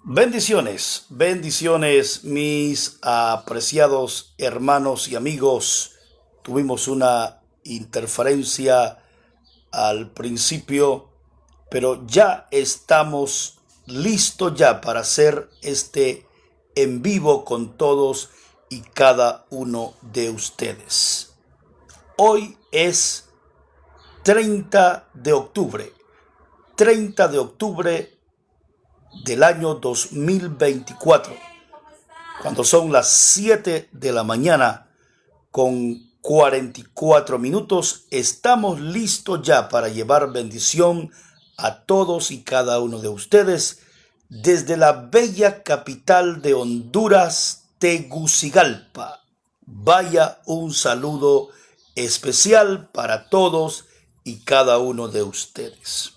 Bendiciones, bendiciones, mis apreciados hermanos y amigos. Tuvimos una interferencia al principio, pero ya estamos listos ya para hacer este en vivo con todos y cada uno de ustedes. Hoy es 30 de octubre, 30 de octubre del año 2024, cuando son las 7 de la mañana con 44 minutos, estamos listos ya para llevar bendición a todos y cada uno de ustedes desde la bella capital de Honduras, Tegucigalpa. Vaya un saludo especial para todos y cada uno de ustedes.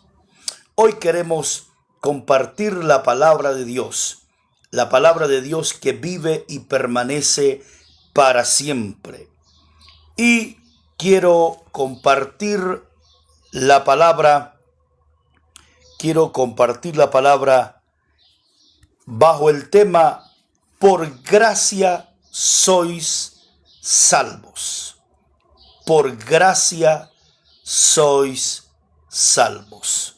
Hoy queremos compartir la palabra de Dios que vive y permanece para siempre. Y quiero compartir la palabra bajo el tema: por gracia sois salvos. Por gracia sois salvos.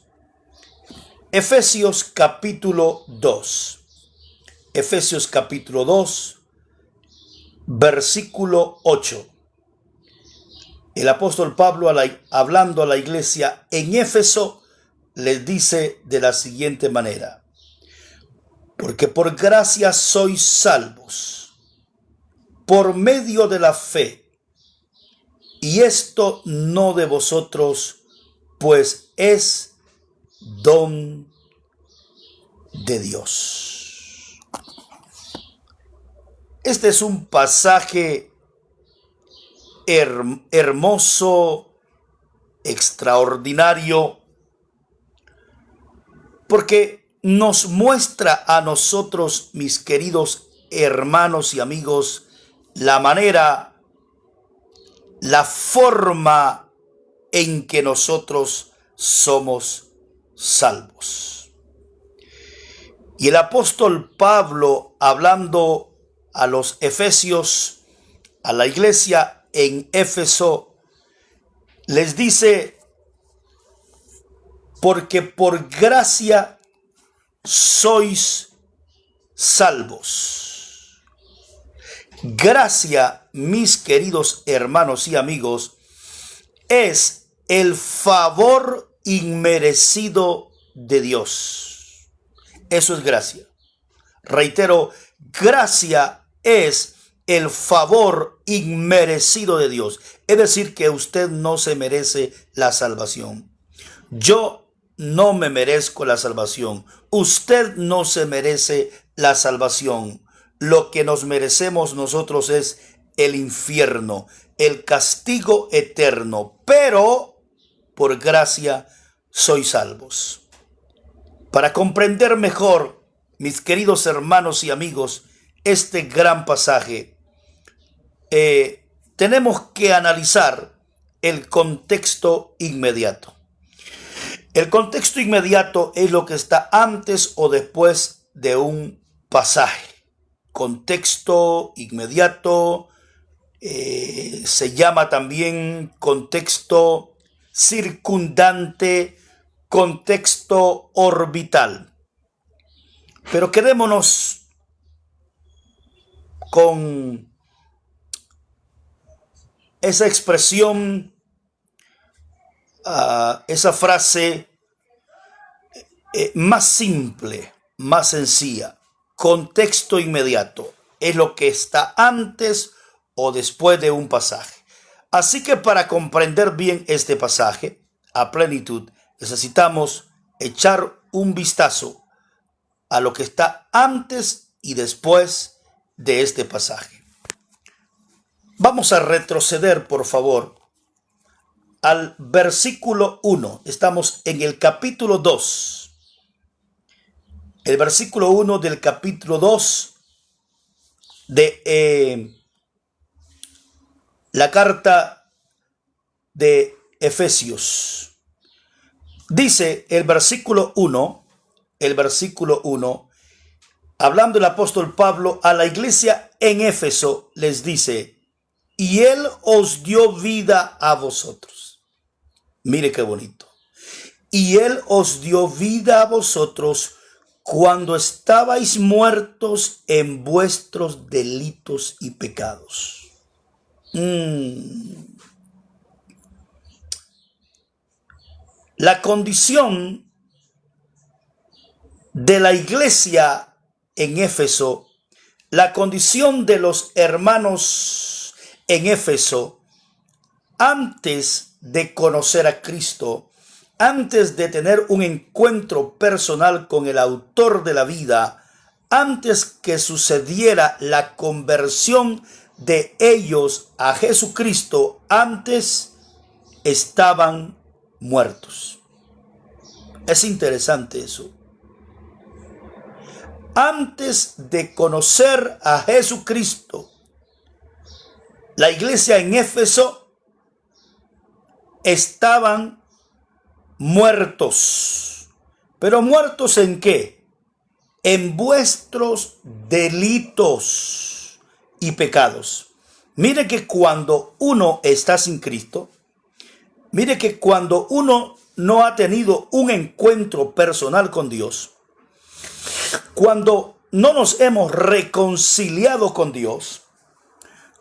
Efesios capítulo 2. Efesios capítulo 2, versículo 8. El apóstol Pablo, hablando a la iglesia en Éfeso, les dice de la siguiente manera: porque por gracia sois salvos, por medio de la fe, y esto no de vosotros, pues es don de Dios. Este es un pasaje hermoso, extraordinario, porque nos muestra a nosotros, mis queridos hermanos y amigos, la manera, la forma en que nosotros somos salvos. Y el apóstol Pablo, hablando a los efesios, a la iglesia en Éfeso, les dice: porque por gracia sois salvos. Gracia, mis queridos hermanos y amigos, es el favor inmerecido de Dios. Eso es gracia. Reitero, gracia es el favor inmerecido de Dios. Es decir, que usted no se merece la salvación. Yo no me merezco la salvación. Usted no se merece la salvación. Lo que nos merecemos nosotros es el infierno, el castigo eterno. Pero por gracia sois salvos. Para comprender mejor, mis queridos hermanos y amigos, este gran pasaje, tenemos que analizar el contexto inmediato. El contexto inmediato es lo que está antes o después de un pasaje. Contexto inmediato se llama también contexto circundante, contexto orbital. Pero quedémonos con esa expresión, esa frase más simple, más sencilla. Contexto inmediato es lo que está antes o después de un pasaje. Así que para comprender bien este pasaje a plenitud, necesitamos echar un vistazo a lo que está antes y después de este pasaje. Vamos a retroceder, por favor, al versículo 1. Estamos en el capítulo 2. El versículo 1 del capítulo 2 de la carta de Efesios. Dice el versículo 1, hablando el apóstol Pablo a la iglesia en Éfeso, les dice, y Él os dio vida a vosotros. Mire qué bonito. Y Él os dio vida a vosotros cuando estabais muertos en vuestros delitos y pecados. La condición de la iglesia en Éfeso, la condición de los hermanos en Éfeso, antes de conocer a Cristo, antes de tener un encuentro personal con el autor de la vida, antes que sucediera la conversión de ellos a Jesucristo, antes estaban muertos. Es interesante eso. Antes de conocer a Jesucristo, la iglesia en Éfeso estaban muertos. ¿Pero muertos en qué? En vuestros delitos y pecados. Mire que cuando uno está sin Cristo, mire que cuando uno no ha tenido un encuentro personal con Dios, cuando no nos hemos reconciliado con Dios,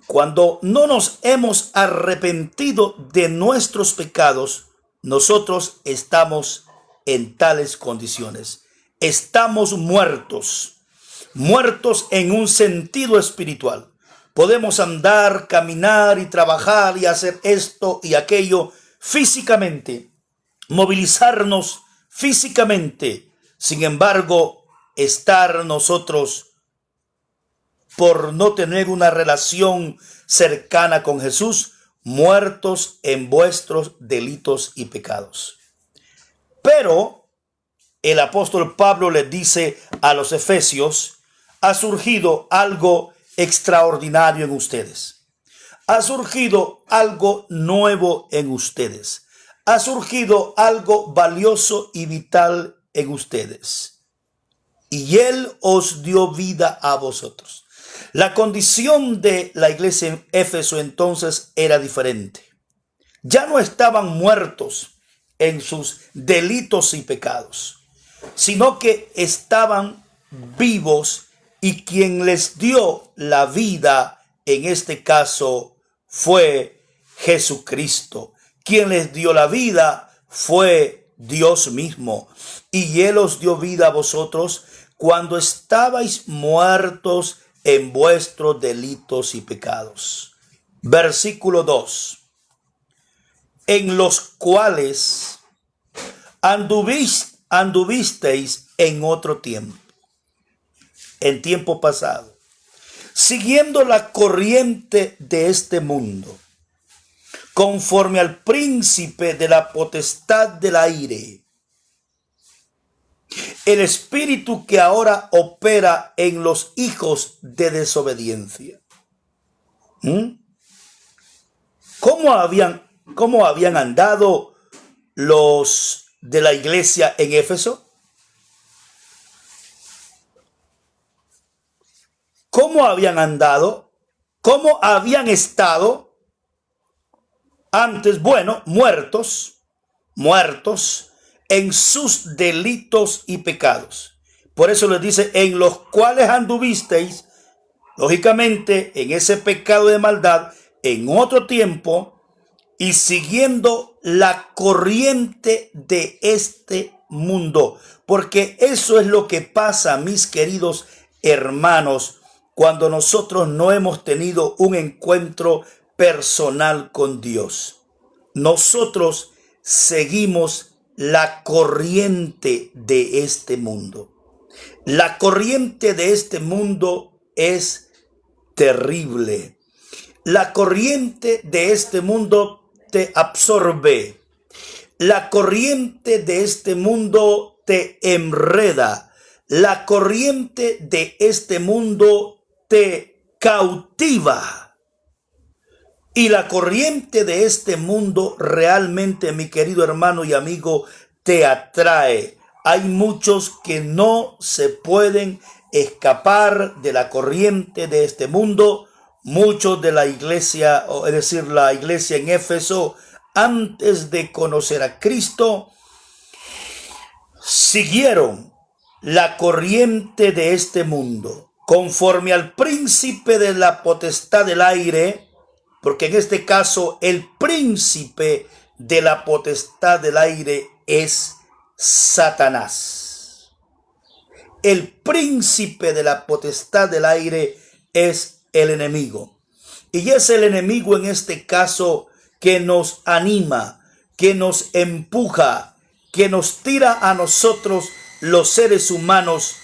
cuando no nos hemos arrepentido de nuestros pecados, nosotros estamos en tales condiciones. Estamos muertos, muertos en un sentido espiritual. Podemos andar, caminar y trabajar y hacer esto y aquello físicamente, movilizarnos físicamente. Sin embargo, estar nosotros por no tener una relación cercana con Jesús, muertos en vuestros delitos y pecados. Pero el apóstol Pablo les dice a los efesios, ha surgido algo extraordinario en ustedes. Ha surgido algo nuevo en ustedes. Ha surgido algo valioso y vital en ustedes. Y Él os dio vida a vosotros. La condición de la iglesia en Éfeso entonces era diferente. Ya no estaban muertos en sus delitos y pecados, sino que estaban vivos, y quien les dio la vida en este caso fue Jesucristo. Quien les dio la vida fue Dios mismo. Y Él os dio vida a vosotros cuando estabais muertos en vuestros delitos y pecados. Versículo 2. En los cuales anduvisteis en otro tiempo, en tiempo pasado, siguiendo la corriente de este mundo, conforme al príncipe de la potestad del aire, el espíritu que ahora opera en los hijos de desobediencia. ¿Cómo habían andado los de la iglesia en Éfeso? ¿Cómo habían andado? ¿Cómo habían estado antes? Bueno, muertos en sus delitos y pecados. Por eso les dice, en los cuales anduvisteis, lógicamente, en ese pecado de maldad, en otro tiempo, y siguiendo la corriente de este mundo. Porque eso es lo que pasa, mis queridos hermanos, cuando nosotros no hemos tenido un encuentro personal con Dios. Nosotros seguimos la corriente de este mundo. La corriente de este mundo es terrible. La corriente de este mundo te absorbe. La corriente de este mundo te enreda. La corriente de este mundo te cautiva. Y la corriente de este mundo realmente, mi querido hermano y amigo, te atrae. Hay muchos que no se pueden escapar de la corriente de este mundo. Muchos de la iglesia, es decir, la iglesia en Éfeso, antes de conocer a Cristo, siguieron la corriente de este mundo, conforme al príncipe de la potestad del aire, porque en este caso el príncipe de la potestad del aire es Satanás. El príncipe de la potestad del aire es el enemigo. Y es el enemigo en este caso que nos anima, que nos empuja, que nos tira a nosotros los seres humanos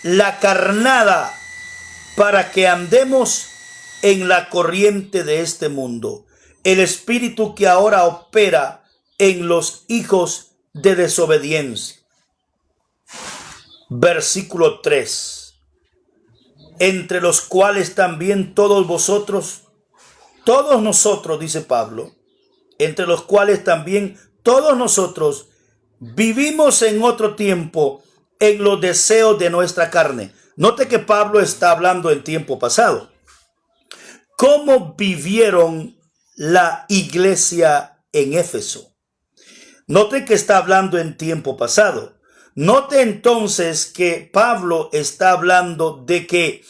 la carnada para que andemos en la corriente de este mundo. El espíritu que ahora opera en los hijos de desobediencia. Versículo 3. Entre los cuales también todos vosotros, todos nosotros, dice Pablo, entre los cuales también todos nosotros vivimos en otro tiempo en los deseos de nuestra carne. Note que Pablo está hablando en tiempo pasado. ¿Cómo vivieron la iglesia en Éfeso? Note que está hablando en tiempo pasado. Note entonces que Pablo está hablando de que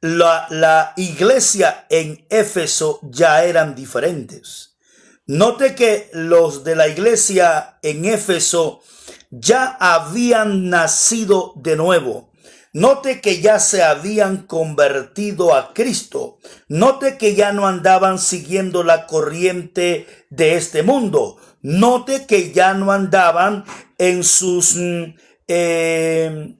la iglesia en Éfeso ya eran diferentes. Note que los de la iglesia en Éfeso ya habían nacido de nuevo. Note que ya se habían convertido a Cristo. Note que ya no andaban siguiendo la corriente de este mundo. Note que ya no andaban en sus... que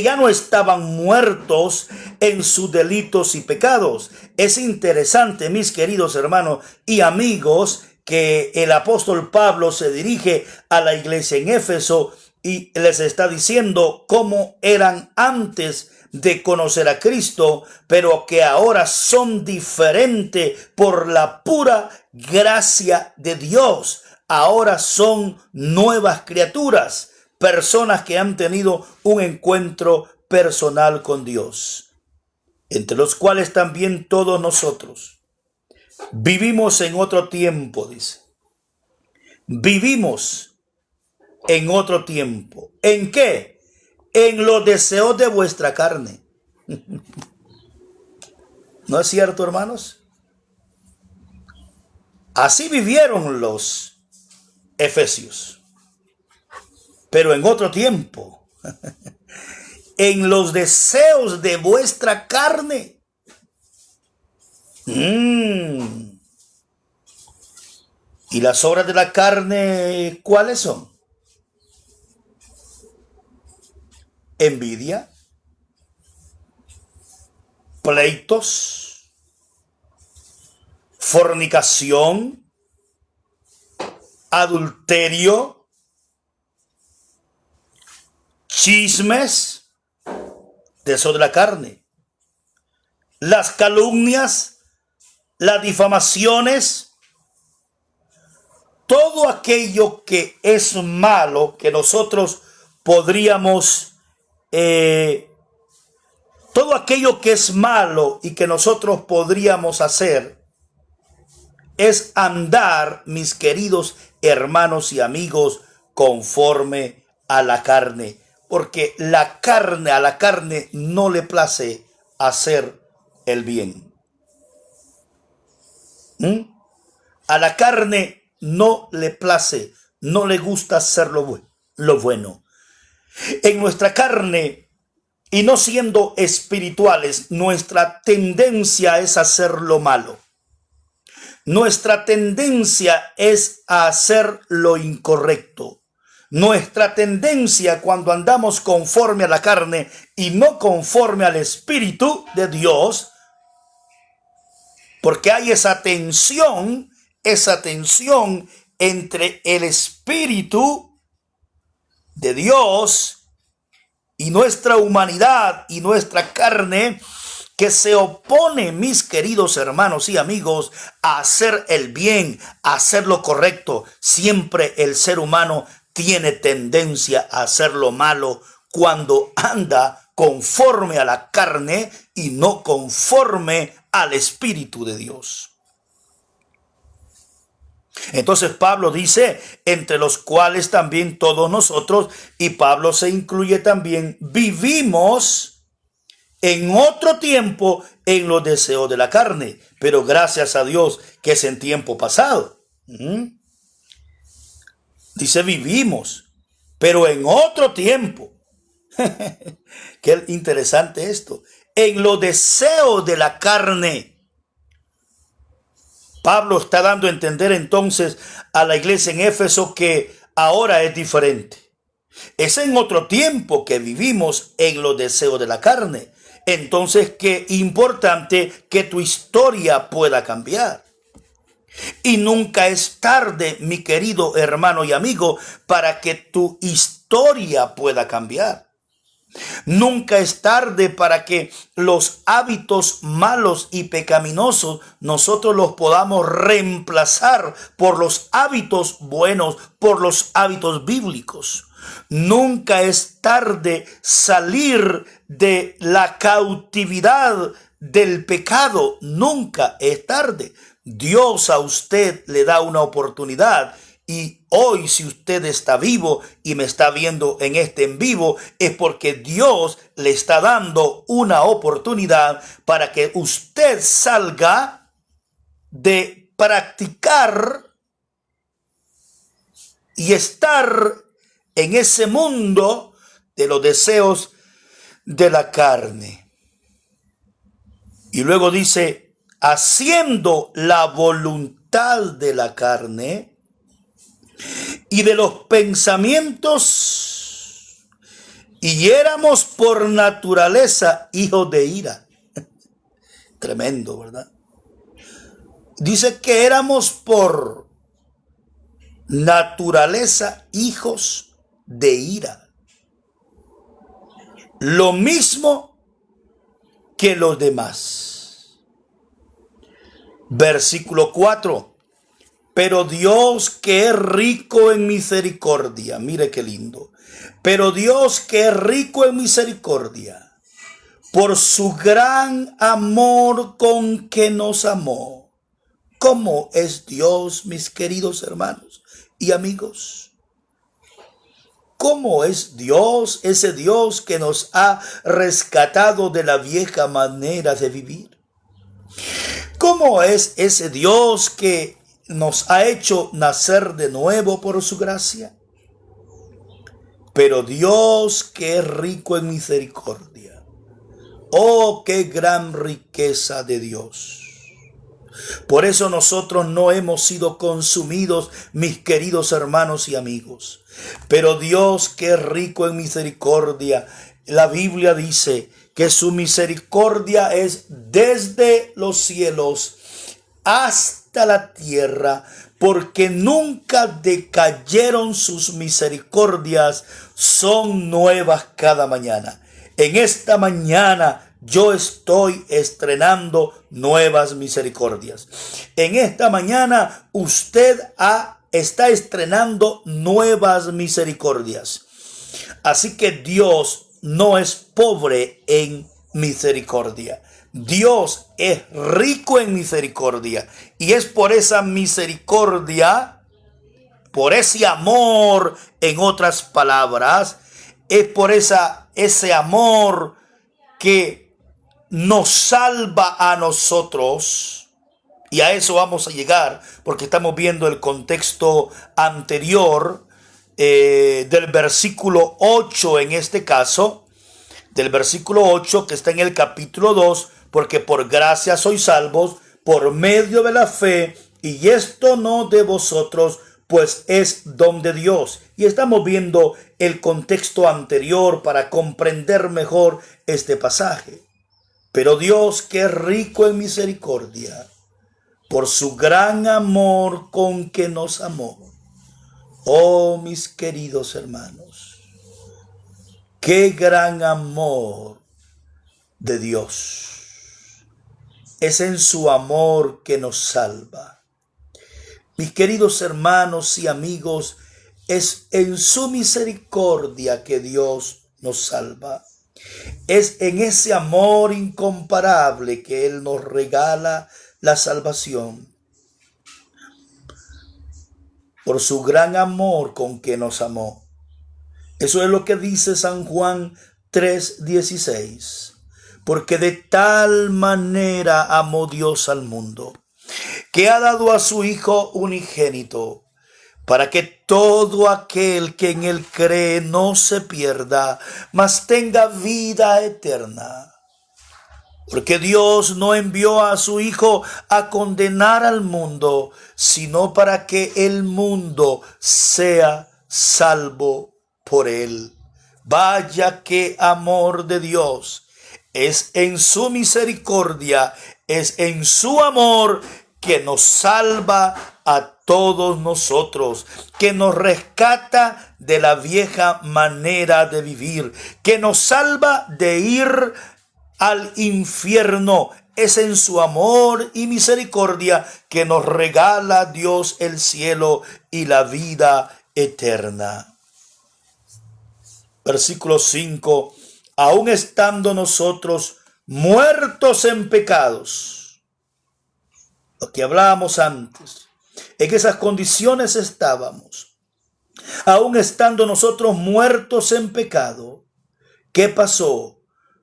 ya no estaban muertos en sus delitos y pecados. Es interesante, mis queridos hermanos y amigos, que el apóstol Pablo se dirige a la iglesia en Éfeso y les está diciendo cómo eran antes de conocer a Cristo, pero que ahora son diferentes por la pura gracia de Dios. Ahora son nuevas criaturas, personas que han tenido un encuentro personal con Dios, entre los cuales también todos nosotros vivimos en otro tiempo, dice. Vivimos en otro tiempo. ¿En qué? En los deseos de vuestra carne. ¿No es cierto, hermanos? Así vivieron los efesios, pero en otro tiempo. En los deseos de vuestra carne. ¿Y las obras de la carne cuáles son? Envidia, pleitos, fornicación, adulterio, chismes, deseo de la carne, las calumnias, las difamaciones, todo aquello que es malo que nosotros podríamos, todo aquello que es malo y que nosotros podríamos hacer es andar, mis queridos hermanos y amigos, conforme a la carne, porque a la carne no le place hacer el bien. A la carne no le place, no le gusta hacer lo bueno. En nuestra carne, y no siendo espirituales, nuestra tendencia es hacer lo malo. Nuestra tendencia es a hacer lo incorrecto. Nuestra tendencia cuando andamos conforme a la carne y no conforme al Espíritu de Dios, porque hay esa tensión entre el Espíritu de Dios y nuestra humanidad y nuestra carne, que se opone, mis queridos hermanos y amigos, a hacer el bien, a hacer lo correcto. Siempre el ser humano tiene tendencia a hacer lo malo cuando anda conforme a la carne y no conforme al Espíritu de Dios. Entonces Pablo dice, entre los cuales también todos nosotros, y Pablo se incluye también, vivimos en otro tiempo en los deseos de la carne, pero gracias a Dios que es en tiempo pasado. Dice vivimos, pero en otro tiempo. Qué interesante esto. En los deseos de la carne. Pablo está dando a entender entonces a la iglesia en Éfeso que ahora es diferente. Es en otro tiempo que vivimos en los deseos de la carne. Entonces, qué importante que tu historia pueda cambiar. Y nunca es tarde, mi querido hermano y amigo, para que tu historia pueda cambiar. Nunca es tarde para que los hábitos malos y pecaminosos nosotros los podamos reemplazar por los hábitos buenos, por los hábitos bíblicos. Nunca es tarde salir de la cautividad del pecado. Nunca es tarde. Dios a usted le da una oportunidad. Y hoy, si usted está vivo y me está viendo en este en vivo, es porque Dios le está dando una oportunidad para que usted salga de practicar y estar en ese mundo de los deseos de la carne. Y luego dice, haciendo la voluntad de la carne y de los pensamientos, y éramos por naturaleza hijos de ira. Tremendo, ¿verdad? Dice que éramos por naturaleza hijos de ira. Lo mismo que los demás. Versículo 4. Pero Dios que es rico en misericordia, mire qué lindo. Pero Dios que es rico en misericordia, por su gran amor con que nos amó. ¿Cómo es Dios, mis queridos hermanos y amigos? ¿Cómo es Dios, ese Dios que nos ha rescatado de la vieja manera de vivir? ¿Cómo es ese Dios que nos ha hecho nacer de nuevo por su gracia? Pero Dios que es rico en misericordia. Oh, qué gran riqueza de Dios. Por eso nosotros no hemos sido consumidos, mis queridos hermanos y amigos. Pero Dios que es rico en misericordia, la Biblia dice que su misericordia es desde los cielos hasta la tierra, porque nunca decayeron sus misericordias, son nuevas cada mañana. En esta mañana yo estoy estrenando nuevas misericordias. En esta mañana usted está estrenando nuevas misericordias. Así que Dios no es pobre en misericordia. Dios es rico en misericordia, y es por esa misericordia, por ese amor, en otras palabras, es por ese amor que nos salva a nosotros. Y a eso vamos a llegar, porque estamos viendo el contexto anterior del versículo 8 en este caso, del versículo 8 que está en el capítulo 2, porque por gracia sois salvos por medio de la fe, y esto no de vosotros, pues es don de Dios. Y estamos viendo el contexto anterior para comprender mejor este pasaje. Pero Dios que es rico en misericordia, por su gran amor con que nos amó. Oh, mis queridos hermanos, qué gran amor de Dios. Es en su amor que nos salva. Mis queridos hermanos y amigos, es en su misericordia que Dios nos salva. Es en ese amor incomparable que Él nos regala la salvación. Por su gran amor con que nos amó. Eso es lo que dice San Juan 3:16. Porque de tal manera amó Dios al mundo, que ha dado a su Hijo unigénito, para que todo aquel que en Él cree no se pierda, mas tenga vida eterna. Porque Dios no envió a su Hijo a condenar al mundo, sino para que el mundo sea salvo por Él. Vaya qué amor de Dios. Es en su misericordia, es en su amor que nos salva a todos nosotros, que nos rescata de la vieja manera de vivir, que nos salva de ir al infierno. Es en su amor y misericordia que nos regala Dios el cielo y la vida eterna. Versículo 5. Aún estando nosotros muertos en pecados, lo que hablábamos antes, en esas condiciones estábamos. Aún estando nosotros muertos en pecado, ¿qué pasó?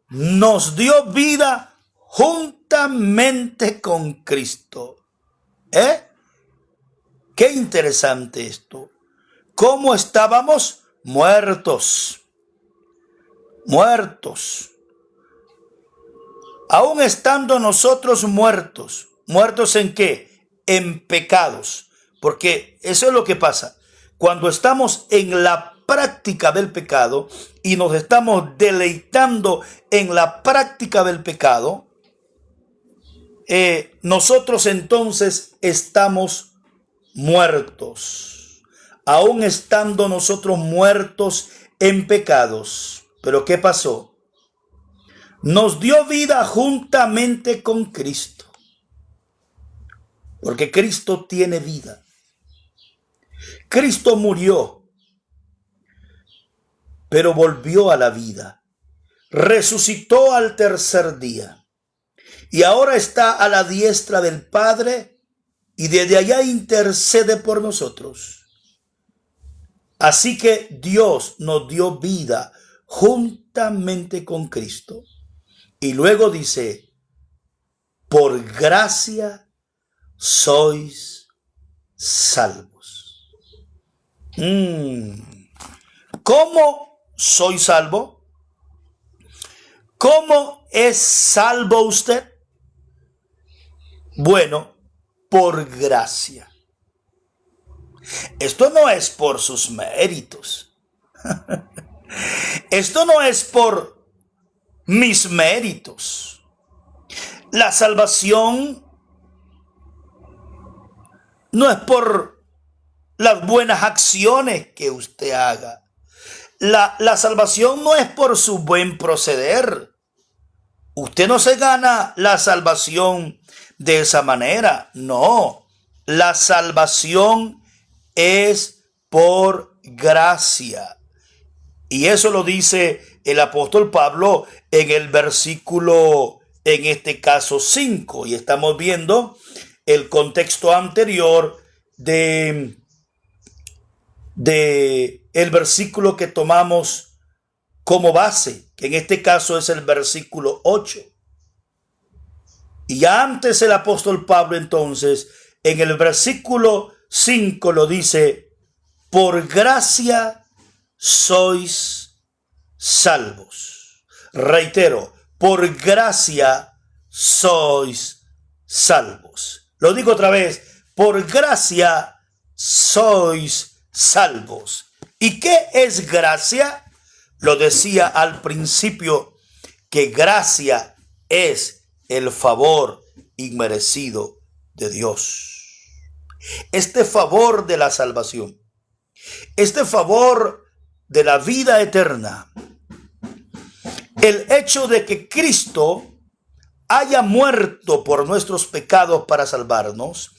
Nos dio vida juntamente con Cristo. Qué interesante esto. ¿Cómo estábamos? Muertos. Aún estando nosotros muertos. ¿Muertos en qué? En pecados. Porque eso es lo que pasa. Cuando estamos en la práctica del pecado y nos estamos deleitando en la práctica del pecado, nosotros entonces estamos muertos. Aún estando nosotros muertos en pecados. ¿Pero qué pasó? Nos dio vida juntamente con Cristo. Porque Cristo tiene vida. Cristo murió, pero volvió a la vida. Resucitó al tercer día. Y ahora está a la diestra del Padre y desde allá intercede por nosotros. Así que Dios nos dio vida juntamente con Cristo. Y luego dice, por gracia sois salvos. ¿Cómo soy salvo? ¿Cómo es salvo usted? Bueno, por gracia. Esto no es por sus méritos. Esto no es por mis méritos. La salvación no es por las buenas acciones que usted haga. La salvación no es por su buen proceder. Usted no se gana la salvación de esa manera. No, la salvación es por gracia. Y eso lo dice el apóstol Pablo en el versículo, en este caso 5. Y estamos viendo el contexto anterior de el versículo que tomamos como base, que en este caso es el versículo 8. Y ya antes el apóstol Pablo entonces, en el versículo 5 lo dice, por gracia sois salvos. Reitero, por gracia sois salvos. Lo digo otra vez, por gracia sois salvos. ¿Y qué es gracia? Lo decía al principio, que gracia es el favor inmerecido de Dios. Este favor de la salvación, este favor de la vida eterna, el hecho de que Cristo haya muerto por nuestros pecados para salvarnos,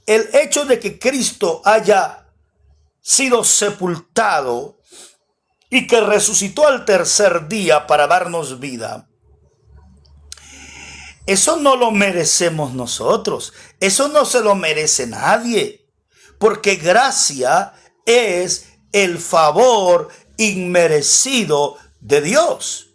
el hecho de que Cristo haya sido sepultado y que resucitó al tercer día para darnos vida. Eso no lo merecemos nosotros, eso no se lo merece nadie, porque gracia es el favor inmerecido de Dios.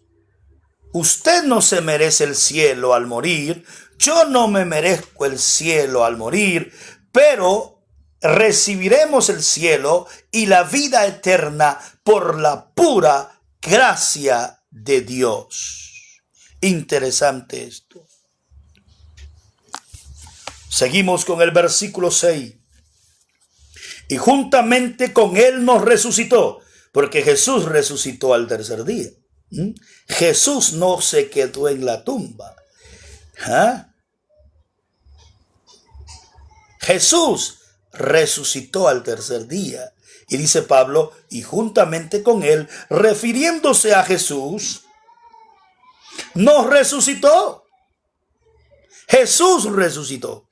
Usted no se merece el cielo al morir, yo no me merezco el cielo al morir, pero recibiremos el cielo y la vida eterna por la pura gracia de Dios. Interesante esto. Seguimos con el versículo 6. Y juntamente con él nos resucitó, porque Jesús resucitó al tercer día. Jesús no se quedó en la tumba. Jesús resucitó al tercer día. Y dice Pablo, y juntamente con él, refiriéndose a Jesús, nos resucitó. Jesús resucitó.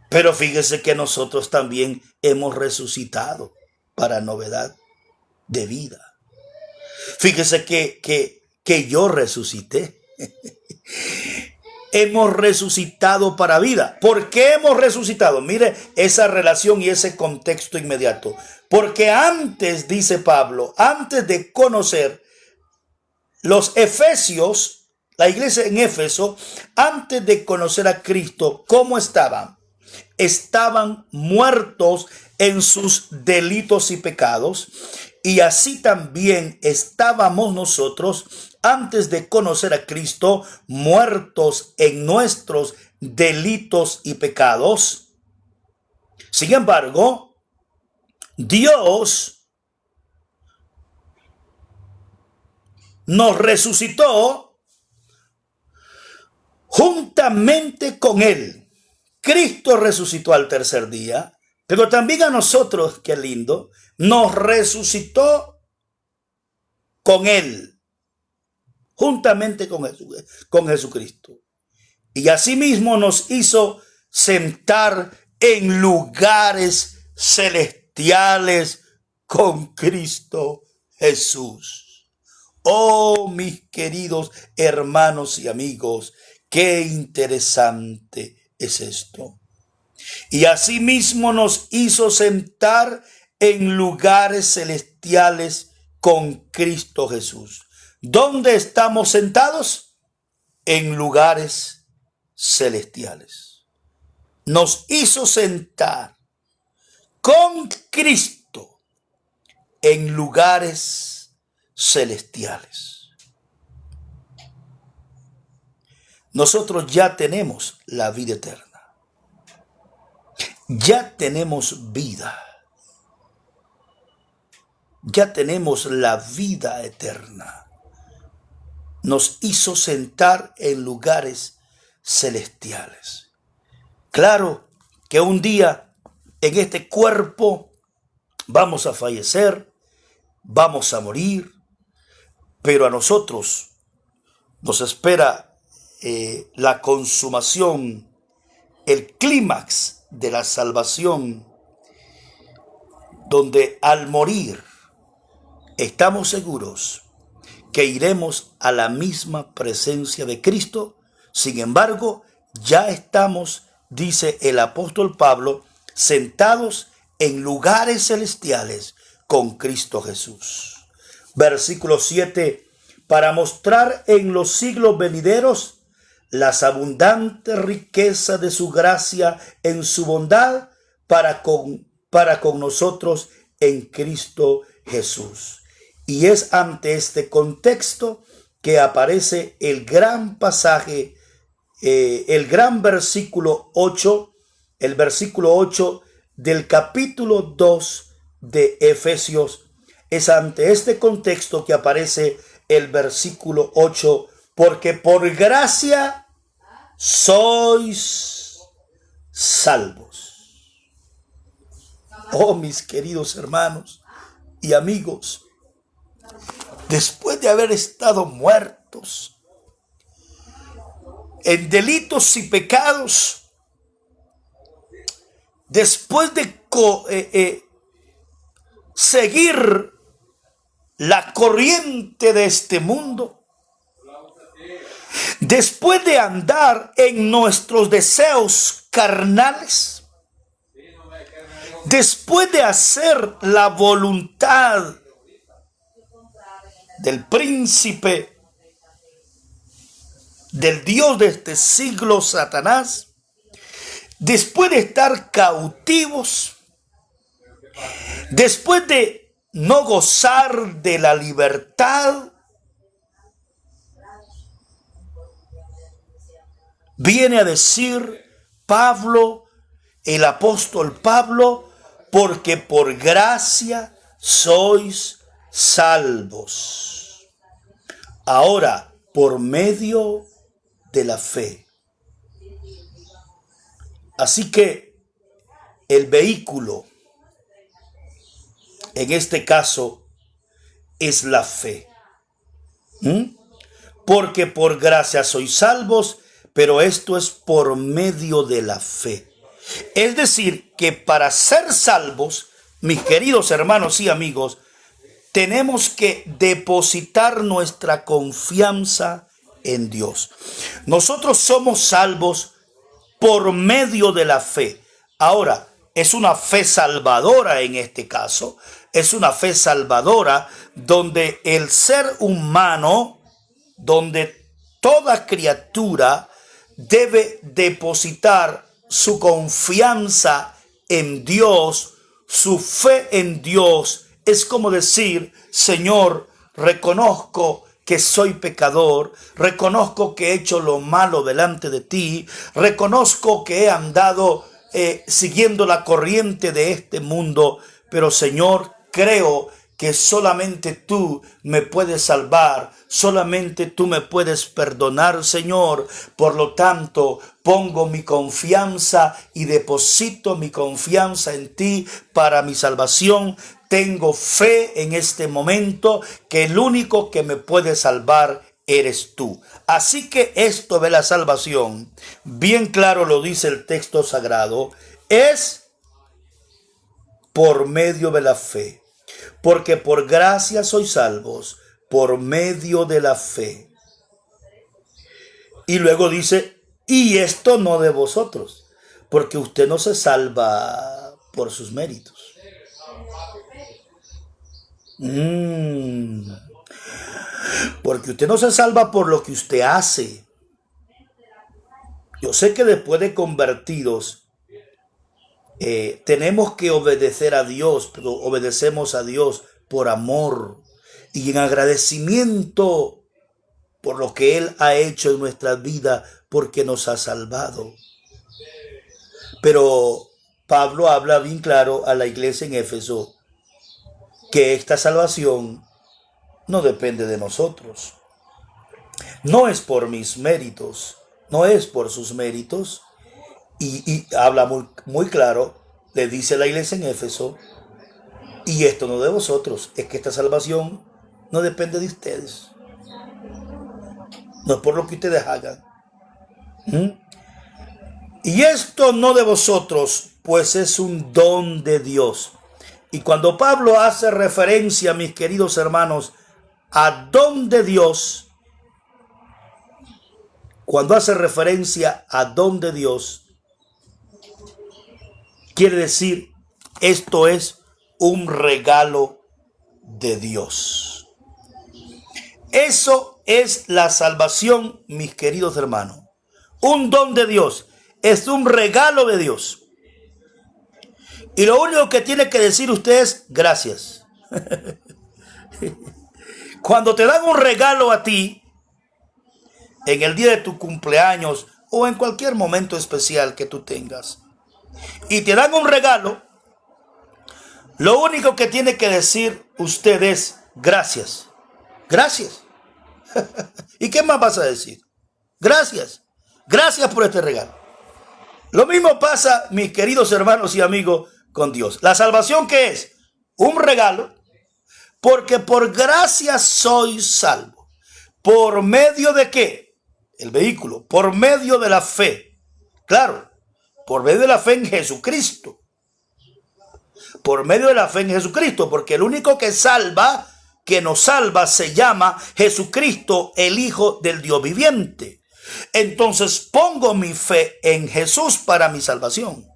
Pero fíjese que nosotros también hemos resucitado para novedad de vida. Fíjese que yo resucité. Hemos resucitado para vida. ¿Por qué hemos resucitado? Mire esa relación y ese contexto inmediato. Porque antes, dice Pablo, antes de conocer los efesios, la iglesia en Éfeso, antes de conocer a Cristo, ¿cómo estaban? Estaban muertos en sus delitos y pecados, y así también estábamos nosotros antes de conocer a Cristo, muertos en nuestros delitos y pecados. Sin embargo, Dios nos resucitó juntamente con Él. Cristo resucitó al tercer día, pero también a nosotros, qué lindo, nos resucitó con Él, juntamente con Jesucristo. Y asimismo nos hizo sentar en lugares celestiales con Cristo Jesús. Oh, mis queridos hermanos y amigos, qué interesante es esto. Y asimismo nos hizo sentar en lugares celestiales con Cristo Jesús. ¿Dónde estamos sentados? En lugares celestiales. Nos hizo sentar con Cristo en lugares celestiales. Nosotros ya tenemos la vida eterna. Ya tenemos vida. Ya tenemos la vida eterna. Nos hizo sentar en lugares celestiales. Claro que un día en este cuerpo vamos a fallecer, vamos a morir, pero a nosotros nos espera la consumación, el clímax de la salvación, donde al morir estamos seguros que iremos a la misma presencia de Cristo. Sin embargo, ya estamos, dice el apóstol Pablo, sentados en lugares celestiales con Cristo Jesús. Versículo 7, para mostrar en los siglos venideros las abundantes riquezas de su gracia en su bondad para con nosotros en Cristo Jesús. Y es ante este contexto que aparece el gran pasaje, el gran versículo 8, el versículo 8 del capítulo 2 de Efesios. Es ante este contexto que aparece el versículo 8, porque por gracia sois salvos. Oh, mis queridos hermanos y amigos, después de haber estado muertos en delitos y pecados, después de seguir la corriente de este mundo, después de andar en nuestros deseos carnales, después de hacer la voluntad del príncipe, del Dios de este siglo, Satanás, después de estar cautivos, después de no gozar de la libertad, viene a decir Pablo, el apóstol Pablo, porque por gracia sois salvos. Ahora, por medio de la fe. Así que el vehículo, en este caso, es la fe. Porque por gracia sois salvos, pero esto es por medio de la fe. Es decir, que para ser salvos, mis queridos hermanos y amigos, tenemos que depositar nuestra confianza en Dios. Nosotros somos salvos por medio de la fe. Ahora, es una fe salvadora en este caso. Es una fe salvadora donde el ser humano, donde toda criatura debe depositar su confianza en Dios, su fe en Dios. Es como decir, Señor, reconozco que soy pecador, reconozco que he hecho lo malo delante de ti, reconozco que he andado siguiendo la corriente de este mundo, pero Señor, creo que solamente tú me puedes salvar, solamente tú me puedes perdonar, Señor. Por lo tanto, pongo mi confianza y deposito mi confianza en ti para mi salvación. Tengo fe en este momento que el único que me puede salvar eres tú. Así que esto de la salvación, bien claro lo dice el texto sagrado, es por medio de la fe. Porque por gracia sois salvos, por medio de la fe. Y luego dice, y esto no de vosotros, porque usted no se salva por sus méritos. Porque usted no se salva por lo que usted hace. Yo sé que después de convertidos, tenemos que obedecer a Dios, pero obedecemos a Dios por amor y en agradecimiento por lo que Él ha hecho en nuestra vida, porque nos ha salvado. Pero Pablo habla bien claro a la iglesia en Éfeso que esta salvación no depende de nosotros. No es por mis méritos, no es por sus méritos. Y habla muy claro, le dice la iglesia en Éfeso, y esto no de vosotros, es que esta salvación no depende de ustedes. No es por lo que ustedes hagan. Y esto no de vosotros, pues es un don de Dios. Y cuando Pablo hace referencia, mis queridos hermanos, a don de Dios, cuando hace referencia a don de Dios, quiere decir, esto es un regalo de Dios. Eso es la salvación, mis queridos hermanos. Un don de Dios. Es un regalo de Dios. Y lo único que tiene que decir usted es gracias. Cuando te dan un regalo a ti, en el día de tu cumpleaños o en cualquier momento especial que tú tengas, y te dan un regalo, lo único que tiene que decir usted es gracias. Gracias. ¿Y qué más vas a decir? Gracias. Gracias por este regalo. Lo mismo pasa, mis queridos hermanos y amigos, con Dios. La salvación, ¿qué es? Un regalo, porque por gracia sois salvo. ¿Por medio de qué? El vehículo. Por medio de la fe. Claro. Por medio de la fe en Jesucristo. Por medio de la fe en Jesucristo. Porque el único que salva que nos salva se llama Jesucristo, el Hijo del Dios viviente. Entonces pongo mi fe en Jesús para mi salvación.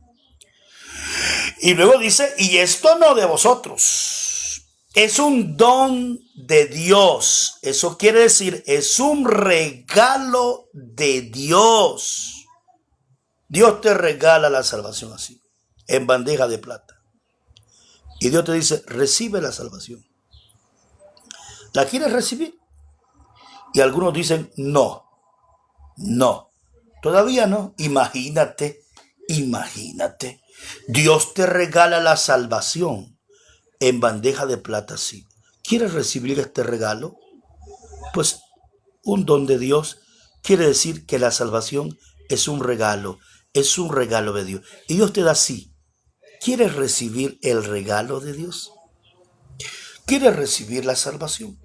Y luego dice, y esto no de vosotros, es un don de Dios. Eso quiere decir, es un regalo de Dios. Dios te regala la salvación así, en bandeja de plata. Y Dios te dice, recibe la salvación. ¿La quieres recibir? Y algunos dicen, no, todavía no. Imagínate. Dios te regala la salvación en bandeja de plata así. ¿Quieres recibir este regalo? Pues un don de Dios quiere decir que la salvación es un regalo de Dios. Y Dios te da así. ¿Quieres recibir el regalo de Dios? ¿Quieres recibir la salvación?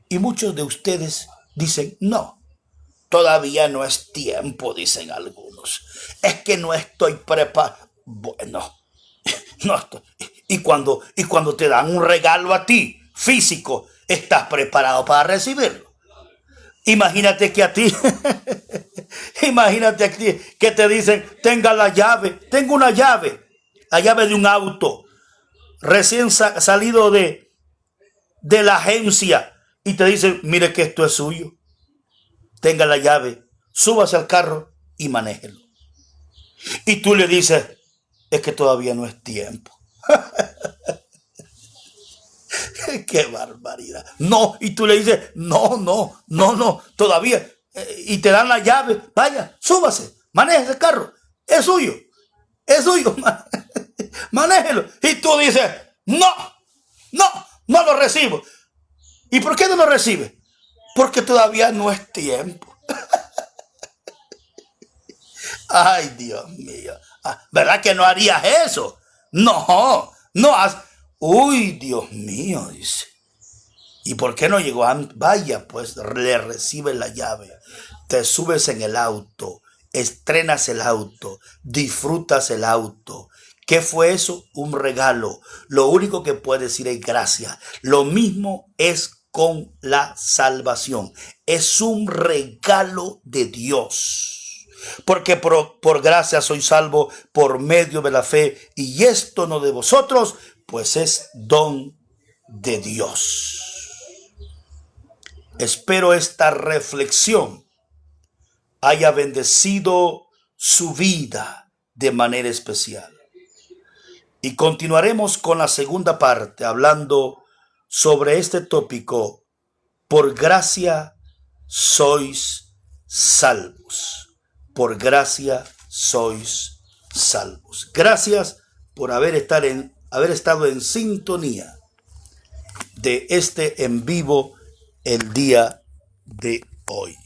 Y muchos de ustedes dicen, no, todavía no es tiempo, dicen algunos. Es que no estoy preparado. Bueno, no estoy. Y cuando te dan un regalo a ti, físico, ¿estás preparado para recibirlo? Imagínate que a ti que te dicen, tenga la llave, tengo una llave, la llave de un auto, recién salido de la agencia, y te dicen, mire que esto es suyo, tenga la llave, súbase al carro y manéjelo. Y tú le dices, es que todavía no es tiempo. ¡Qué barbaridad! No, y tú le dices, no, todavía. Y te dan la llave, vaya, súbase, maneje ese carro, es suyo, manéjelo. Y tú dices, no lo recibo. ¿Y por qué no lo recibe? Porque todavía no es tiempo. Ay, Dios mío. ¿Verdad que no harías eso? No. Uy, Dios mío, dice. ¿Y por qué no llegó? Vaya, pues le recibes la llave. Te subes en el auto. Estrenas el auto. Disfrutas el auto. ¿Qué fue eso? Un regalo. Lo único que puedes decir es gracias. Lo mismo es con la salvación. Es un regalo de Dios. Porque por gracia soy salvo por medio de la fe, y esto no de vosotros, pues es don de Dios. Espero esta reflexión haya bendecido su vida de manera especial. Y continuaremos con la segunda parte, hablando sobre este tópico: por gracia sois salvos. Por gracia sois salvos. Gracias por haber estado en sintonía de este en vivo el día de hoy.